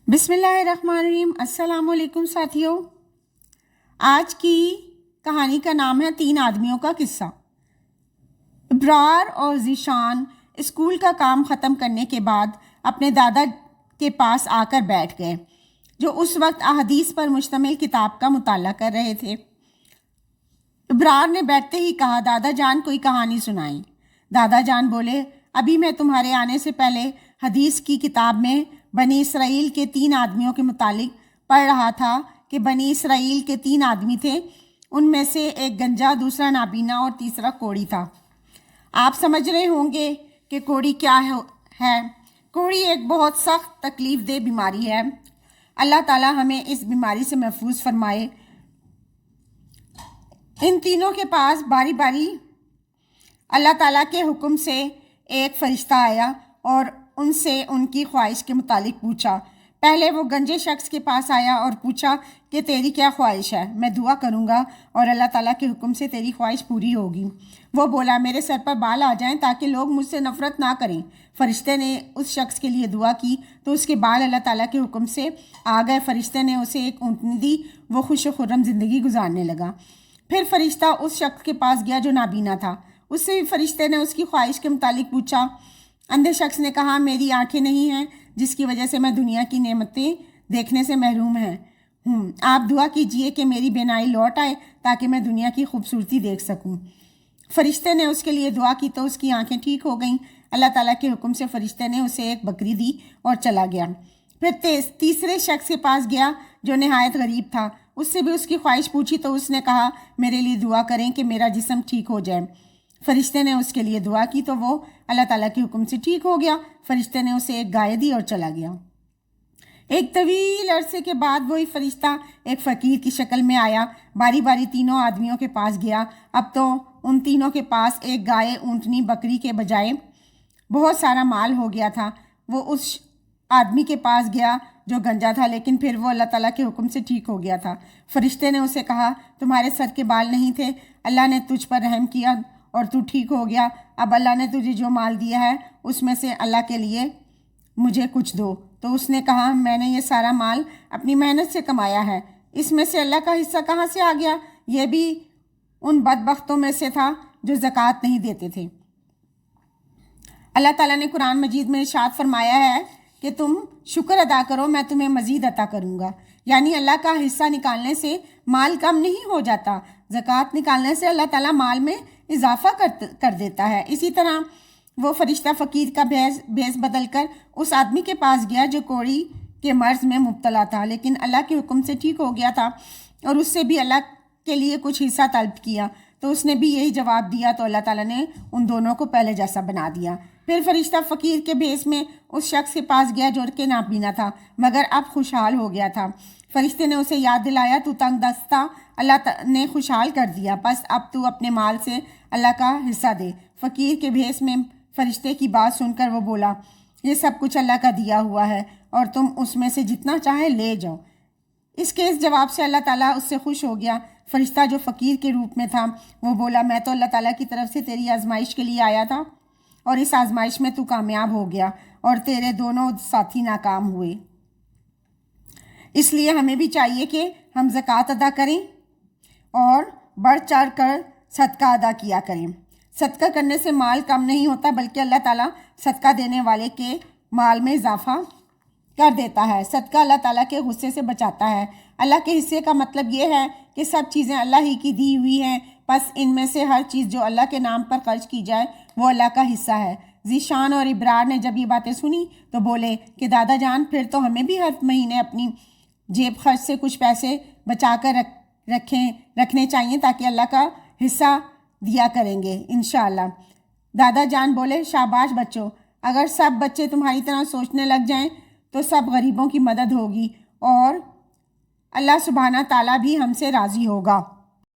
بسم اللہ الرحمن الرحیم۔ السلام علیکم ساتھیوں، آج کی کہانی کا نام ہے 3 آدمیوں کا قصہ۔ ابرار اور ذیشان اسکول کا کام ختم کرنے کے بعد اپنے دادا کے پاس آ کر بیٹھ گئے، جو اس وقت احادیث پر مشتمل کتاب کا مطالعہ کر رہے تھے۔ ابرار نے بیٹھتے ہی کہا، دادا جان کوئی کہانی سنائیں۔ دادا جان بولے، ابھی میں تمہارے آنے سے پہلے حدیث کی کتاب میں بنی اسرائیل کے 3 آدمیوں کے متعلق پڑھ رہا تھا کہ بنی اسرائیل کے 3 آدمی تھے، ان میں سے ایک گنجا، دوسرا نابینا اور تیسرا کوڑی تھا۔ آپ سمجھ رہے ہوں گے کہ کوڑی کیا ہے۔ کوڑی ایک بہت سخت تکلیف دہ بیماری ہے۔ اللہ تعالیٰ ہمیں اس بیماری سے محفوظ فرمائے۔ ان تینوں کے پاس باری باری اللہ تعالیٰ کے حکم سے ایک فرشتہ آیا اور ان سے ان کی خواہش کے متعلق پوچھا۔ پہلے وہ گنجے شخص کے پاس آیا اور پوچھا کہ تیری کیا خواہش ہے؟ میں دعا کروں گا اور اللہ تعالیٰ کے حکم سے تیری خواہش پوری ہوگی۔ وہ بولا، میرے سر پر بال آ جائیں تاکہ لوگ مجھ سے نفرت نہ کریں۔ فرشتے نے اس شخص کے لیے دعا کی تو اس کے بال اللہ تعالیٰ کے حکم سے آ گئے۔ فرشتے نے اسے ایک اونٹنی دی، وہ خوش و خرم زندگی گزارنے لگا۔ پھر فرشتہ اس شخص کے پاس گیا جو نابینا تھا، اس سے بھی فرشتے نے اس کی خواہش کے متعلق پوچھا۔ اندھے شخص نے کہا، میری آنکھیں نہیں ہیں جس کی وجہ سے میں دنیا کی نعمتیں دیکھنے سے محروم ہوں۔ آپ دعا کیجئے کہ میری بینائی لوٹ آئے تاکہ میں دنیا کی خوبصورتی دیکھ سکوں۔ فرشتے نے اس کے لیے دعا کی تو اس کی آنکھیں ٹھیک ہو گئیں۔ اللہ تعالیٰ کے حکم سے فرشتے نے اسے ایک بکری دی اور چلا گیا۔ پھر تیسرے شخص کے پاس گیا جو نہایت غریب تھا، اس سے بھی اس کی خواہش پوچھی تو اس نے کہا، میرے لیے دعا کریں کہ میرا جسم ٹھیک ہو جائے۔ فرشتے نے اس کے لیے دعا کی تو وہ اللہ تعالیٰ کے حکم سے ٹھیک ہو گیا۔ فرشتے نے اسے ایک گائے دی اور چلا گیا۔ ایک طویل عرصے کے بعد وہی فرشتہ ایک فقیر کی شکل میں آیا، باری باری تینوں آدمیوں کے پاس گیا۔ اب تو ان تینوں کے پاس ایک گائے، اونٹنی، بکری کے بجائے بہت سارا مال ہو گیا تھا۔ وہ اس آدمی کے پاس گیا جو گنجا تھا، لیکن پھر وہ اللہ تعالیٰ کے حکم سے ٹھیک ہو گیا تھا۔ فرشتے نے اسے کہا، تمہارے سر کے بال نہیں تھے، اللہ نے تجھ پر رحم کیا اور تو ٹھیک ہو گیا۔ اب اللہ نے تجھے جو مال دیا ہے اس میں سے اللہ کے لیے مجھے کچھ دو۔ تو اس نے کہا، میں نے یہ سارا مال اپنی محنت سے کمایا ہے، اس میں سے اللہ کا حصہ کہاں سے آ گیا؟ یہ بھی ان بدبختوں میں سے تھا جو زکوٰۃ نہیں دیتے تھے۔ اللہ تعالیٰ نے قرآن مجید میں ارشاد فرمایا ہے کہ تم شکر ادا کرو، میں تمہیں مزید عطا کروں گا۔ یعنی اللہ کا حصہ نکالنے سے مال کم نہیں ہو جاتا، زکوٰۃ نکالنے سے اللہ تعالیٰ مال میں اضافہ کر دیتا ہے۔ اسی طرح وہ فرشتہ فقیر کا بھیس بدل کر اس آدمی کے پاس گیا جو کوڑی کے مرض میں مبتلا تھا، لیکن اللہ کے حکم سے ٹھیک ہو گیا تھا، اور اس سے بھی اللہ کے لیے کچھ حصہ طلب کیا تو اس نے بھی یہی جواب دیا، تو اللہ تعالیٰ نے ان دونوں کو پہلے جیسا بنا دیا۔ پھر فرشتہ فقیر کے بھیس میں اس شخص کے پاس گیا جو کہ نابینا تھا مگر اب خوشحال ہو گیا تھا۔ فرشتے نے اسے یاد دلایا، تو تنگ دست تھا، اللہ نے خوشحال کر دیا، بس اب تو اپنے مال سے اللہ کا حصہ دے۔ فقیر کے بھیس میں فرشتے کی بات سن کر وہ بولا، یہ سب کچھ اللہ کا دیا ہوا ہے اور تم اس میں سے جتنا چاہے لے جاؤ۔ اس کے اس جواب سے اللہ تعالیٰ اس سے خوش ہو گیا۔ فرشتہ جو فقیر کے روپ میں تھا وہ بولا، میں تو اللہ تعالیٰ کی طرف سے تیری آزمائش کے لیے آیا تھا اور اس آزمائش میں تو کامیاب ہو گیا اور تیرے دونوں ساتھی ناکام ہوئے۔ اس لیے ہمیں بھی چاہیے کہ ہم زکوٰۃ ادا کریں اور بڑھ چڑھ کر صدقہ ادا کیا کریں۔ صدقہ کرنے سے مال کم نہیں ہوتا بلکہ اللہ تعالیٰ صدقہ دینے والے کے مال میں اضافہ کر دیتا ہے۔ صدقہ اللہ تعالیٰ کے غصے سے بچاتا ہے۔ اللہ کے حصے کا مطلب یہ ہے کہ سب چیزیں اللہ ہی کی دی ہوئی ہیں، بس ان میں سے ہر چیز جو اللہ کے نام پر خرچ کی جائے وہ اللہ کا حصہ ہے۔ ذیشان اور ابرار نے جب یہ باتیں سنی تو بولے کہ دادا جان، پھر تو ہمیں بھی ہر مہینے اپنی جیب خرچ سے کچھ پیسے بچا کر رکھنے چاہیے تاکہ اللہ کا حصہ دیا کریں گے انشاءاللہ۔ دادا جان بولے، شاباش بچوں، اگر سب بچے تمہاری طرح سوچنے لگ جائیں تو سب غریبوں کی مدد ہوگی اور اللہ سبحانہ تعالیٰ بھی ہم سے راضی ہوگا۔